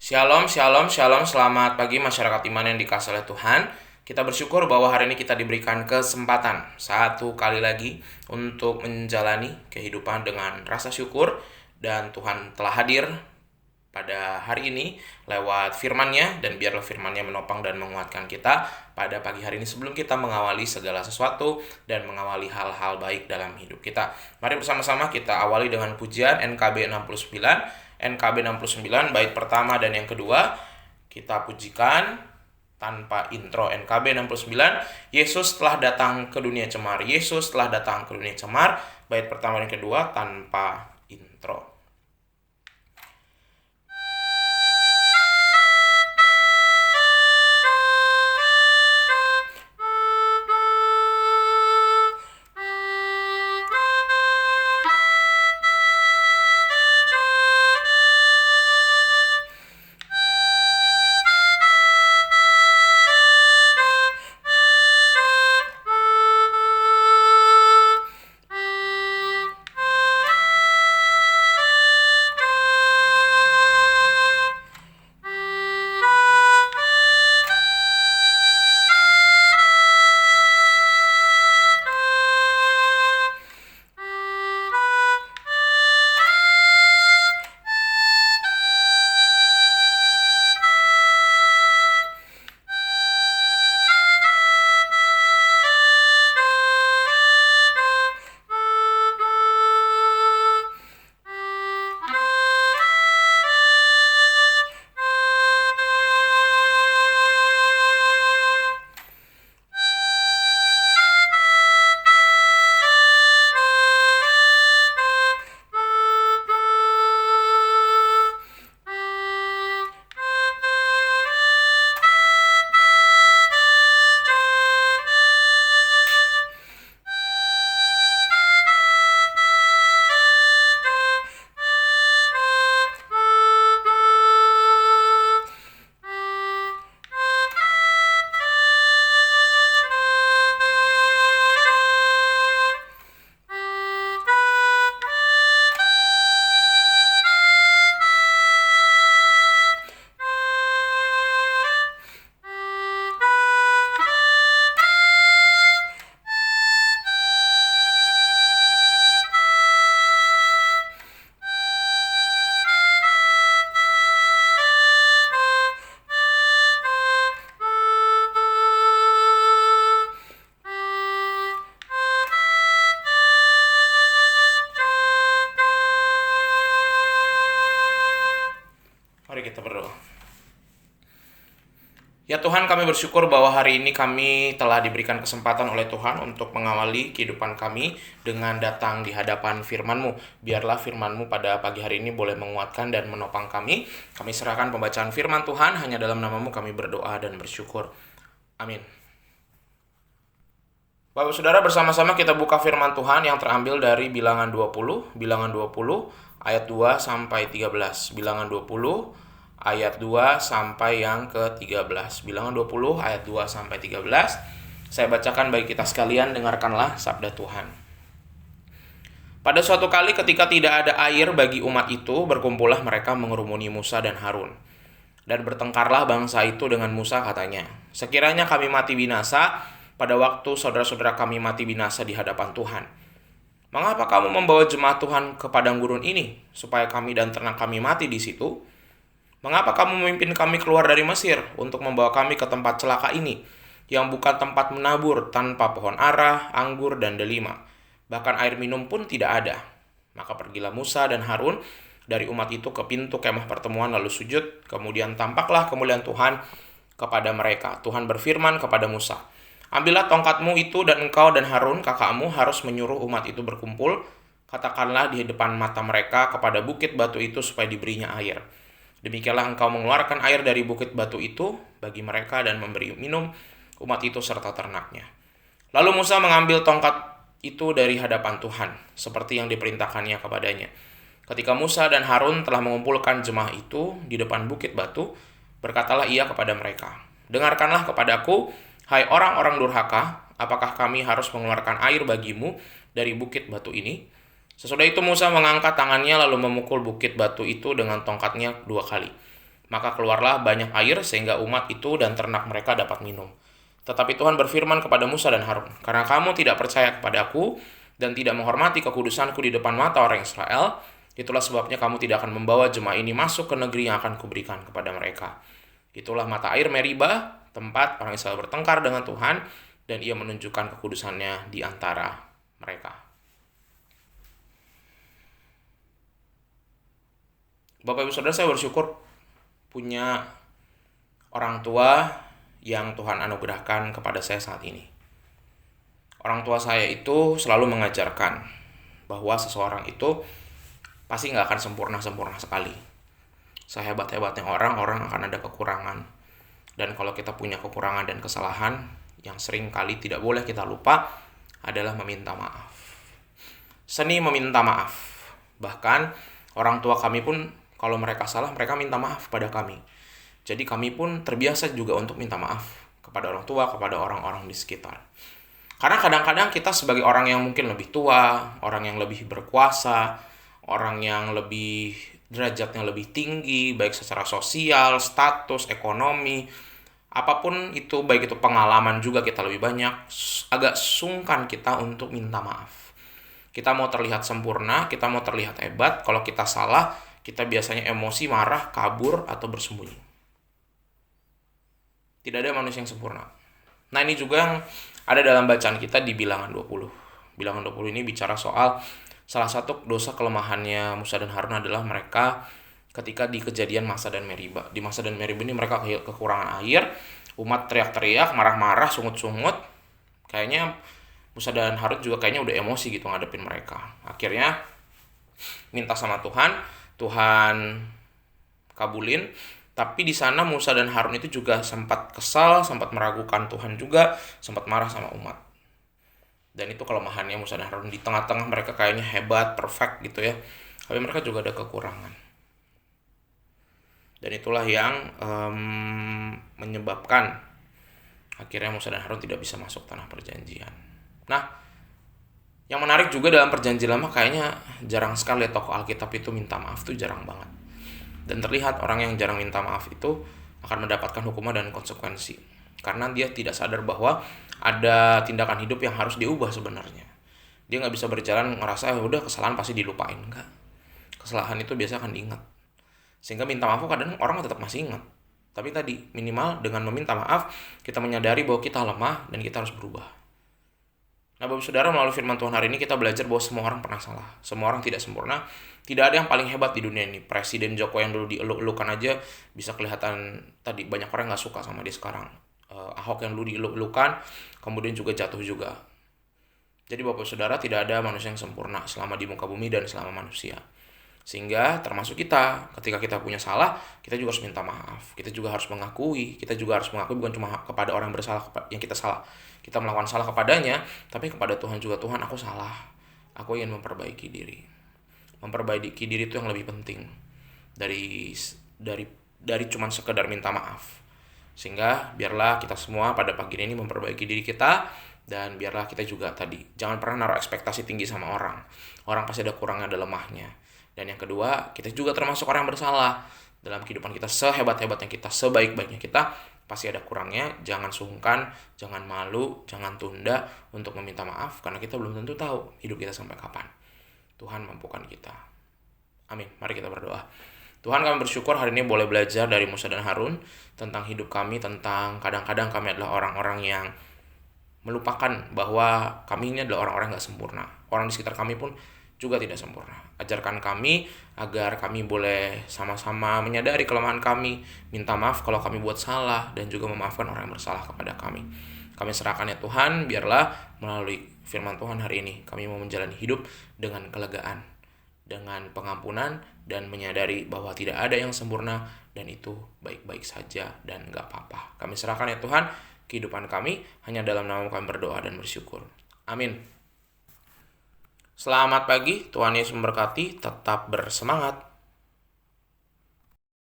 Shalom, shalom, shalom. Selamat pagi masyarakat iman yang dikasihi oleh Tuhan. Kita bersyukur bahwa hari ini kita diberikan kesempatan satu kali lagi untuk menjalani kehidupan dengan rasa syukur. Dan Tuhan telah hadir pada hari ini lewat firman-Nya, dan biarlah firman-Nya menopang dan menguatkan kita pada pagi hari ini sebelum kita mengawali segala sesuatu dan mengawali hal-hal baik dalam hidup kita. Mari bersama-sama kita awali dengan pujian NKB 69. NKB 69 bait pertama dan yang kedua kita pujikan tanpa intro. NKB 69, Yesus telah datang ke dunia cemar. Yesus telah datang ke dunia cemar. Bait pertama dan kedua tanpa intro. Mari kita berdoa. Ya Tuhan, kami bersyukur bahwa hari ini kami telah diberikan kesempatan oleh Tuhan untuk mengawali kehidupan kami dengan datang di hadapan firman-Mu. Biarlah firman-Mu pada pagi hari ini boleh menguatkan dan menopang kami. Kami serahkan pembacaan firman Tuhan, hanya dalam nama-Mu kami berdoa dan bersyukur. Amin. Bapak Saudara, bersama-sama kita buka firman Tuhan yang terambil dari Bilangan 20 ayat 2 sampai 13. Bilangan 20 ayat 2 sampai yang ke-13. Bilangan 20 ayat 2 sampai 13. Saya bacakan bagi kita sekalian, dengarkanlah sabda Tuhan. Pada suatu kali ketika tidak ada air bagi umat itu, berkumpullah mereka mengerumuni Musa dan Harun. Dan bertengkarlah bangsa itu dengan Musa, katanya, "Sekiranya kami mati binasa pada waktu saudara-saudara kami mati binasa di hadapan Tuhan, mengapa kamu membawa jemaat Tuhan ke padang gurun ini, supaya kami dan ternak kami mati di situ? Mengapa kamu memimpin kami keluar dari Mesir untuk membawa kami ke tempat celaka ini, yang bukan tempat menabur, tanpa pohon ara, anggur, dan delima, bahkan air minum pun tidak ada?" Maka pergilah Musa dan Harun dari umat itu ke pintu kemah pertemuan lalu sujud. Kemudian tampaklah kemuliaan Tuhan kepada mereka. Tuhan berfirman kepada Musa, "Ambillah tongkatmu itu, dan engkau dan Harun kakakmu harus menyuruh umat itu berkumpul. Katakanlah di depan mata mereka kepada bukit batu itu supaya diberinya air. Demikianlah engkau mengeluarkan air dari bukit batu itu bagi mereka dan memberi minum umat itu serta ternaknya." Lalu Musa mengambil tongkat itu dari hadapan Tuhan, seperti yang diperintahkannya kepadanya. Ketika Musa dan Harun telah mengumpulkan jemaah itu di depan bukit batu, berkatalah ia kepada mereka, "Dengarkanlah kepadaku, hai orang-orang durhaka, apakah kami harus mengeluarkan air bagimu dari bukit batu ini?" Sesudah itu Musa mengangkat tangannya lalu memukul bukit batu itu dengan tongkatnya 2 kali. Maka keluarlah banyak air sehingga umat itu dan ternak mereka dapat minum. Tetapi Tuhan berfirman kepada Musa dan Harun, "Karena kamu tidak percaya kepada Aku dan tidak menghormati kekudusanku di depan mata orang Israel, itulah sebabnya kamu tidak akan membawa jemaah ini masuk ke negeri yang akan kuberikan kepada mereka." Itulah mata air Meriba, tempat orang Israel bertengkar dengan Tuhan, dan ia menunjukkan kekudusannya di antara mereka. Bapak Ibu Saudara, saya bersyukur punya orang tua yang Tuhan anugerahkan kepada saya saat ini. Orang tua saya itu selalu mengajarkan bahwa seseorang itu pasti nggak akan sempurna sekali. Sehebat-hebatnya orang akan ada kekurangan. Dan kalau kita punya kekurangan dan kesalahan, yang sering kali tidak boleh kita lupa adalah meminta maaf. Seni meminta maaf. Bahkan orang tua kami pun kalau mereka salah, mereka minta maaf pada kami. Jadi kami pun terbiasa juga untuk minta maaf kepada orang tua, kepada orang-orang di sekitar. Karena kadang-kadang kita sebagai orang yang mungkin lebih tua, orang yang lebih berkuasa, orang yang lebih derajatnya lebih tinggi, baik secara sosial, status, ekonomi, apapun itu, baik itu pengalaman juga kita lebih banyak, agak sungkan kita untuk minta maaf. Kita mau terlihat sempurna, kita mau terlihat hebat, kalau kita salah, kita biasanya emosi, marah, kabur, atau bersembunyi. Tidak ada manusia yang sempurna. Nah, ini juga yang ada dalam bacaan kita di Bilangan 20. Bilangan 20 ini bicara soal salah satu dosa kelemahannya Musa dan Harun adalah mereka ketika di kejadian Masa dan Meriba. Di Masa dan Meriba ini mereka kekurangan air, umat teriak-teriak, marah-marah, sungut-sungut. Kayaknya Musa dan Harun juga kayaknya udah emosi gitu ngadepin mereka. Akhirnya minta sama Tuhan kabulin. Tapi di sana Musa dan Harun itu juga sempat kesal, sempat meragukan Tuhan juga, sempat marah sama umat. Dan itu kelemahannya Musa dan Harun. Di tengah-tengah mereka kayaknya hebat, perfect gitu ya. Tapi mereka juga ada kekurangan. Dan itulah yang menyebabkan akhirnya Musa dan Harun tidak bisa masuk tanah perjanjian. Nah, yang menarik juga dalam perjanjian lama kayaknya jarang sekali tokoh Alkitab itu minta maaf, tuh jarang banget. Dan terlihat orang yang jarang minta maaf itu akan mendapatkan hukuman dan konsekuensi. Karena dia tidak sadar bahwa ada tindakan hidup yang harus diubah sebenarnya. Dia nggak bisa berjalan ngerasa udah kesalahan pasti dilupain. Enggak. Kesalahan itu biasa akan diingat. Sehingga minta maaf kadang orang tetap masih ingat. Tapi tadi minimal dengan meminta maaf kita menyadari bahwa kita lemah dan kita harus berubah. Nah, Bapak Saudara, melalui firman Tuhan hari ini kita belajar bahwa semua orang pernah salah. Semua orang tidak sempurna. Tidak ada yang paling hebat di dunia ini. Presiden Jokowi yang dulu dieluk-elukan aja bisa kelihatan tadi banyak orang nggak suka sama dia sekarang. Ahok yang dulu dieluk-elukan kemudian juga jatuh juga. Jadi Bapak Saudara, tidak ada manusia yang sempurna selama di muka bumi dan selama manusia. Sehingga termasuk kita, ketika kita punya salah, kita juga harus minta maaf. Kita juga harus mengakui. Kita juga harus mengakui bukan cuma kepada orang bersalah yang kita salah. Kita melakukan salah kepadanya, tapi kepada Tuhan juga. Tuhan, aku salah. Aku ingin memperbaiki diri. Memperbaiki diri itu yang lebih penting dari cuman sekedar minta maaf. Sehingga biarlah kita semua pada pagi ini memperbaiki diri kita, dan biarlah kita juga tadi jangan pernah naruh ekspektasi tinggi sama orang. Orang pasti ada kurangnya, ada lemahnya. Dan yang kedua, kita juga termasuk orang yang bersalah. Dalam kehidupan kita, sehebat-hebatnya kita, sebaik-baiknya kita, pasti ada kurangnya. Jangan sungkan, jangan malu, jangan tunda untuk meminta maaf, karena kita belum tentu tahu hidup kita sampai kapan. Tuhan mampukan kita. Amin. Mari kita berdoa. Tuhan, kami bersyukur hari ini boleh belajar dari Musa dan Harun tentang hidup kami, tentang kadang-kadang kami adalah orang-orang yang melupakan bahwa kami ini adalah orang-orang yang gak sempurna. Orang di sekitar kami pun juga tidak sempurna. Ajarkan kami agar kami boleh sama-sama menyadari kelemahan kami, minta maaf kalau kami buat salah, dan juga memaafkan orang yang bersalah kepada kami. Kami serahkan ya Tuhan, biarlah melalui firman Tuhan hari ini kami mau menjalani hidup dengan kelegaan, dengan pengampunan, dan menyadari bahwa tidak ada yang sempurna, dan itu baik-baik saja dan gak apa-apa. Kami serahkan ya Tuhan kehidupan kami, hanya dalam nama kami berdoa dan bersyukur. Amin. Selamat pagi, Tuhan Yesus memberkati, tetap bersemangat.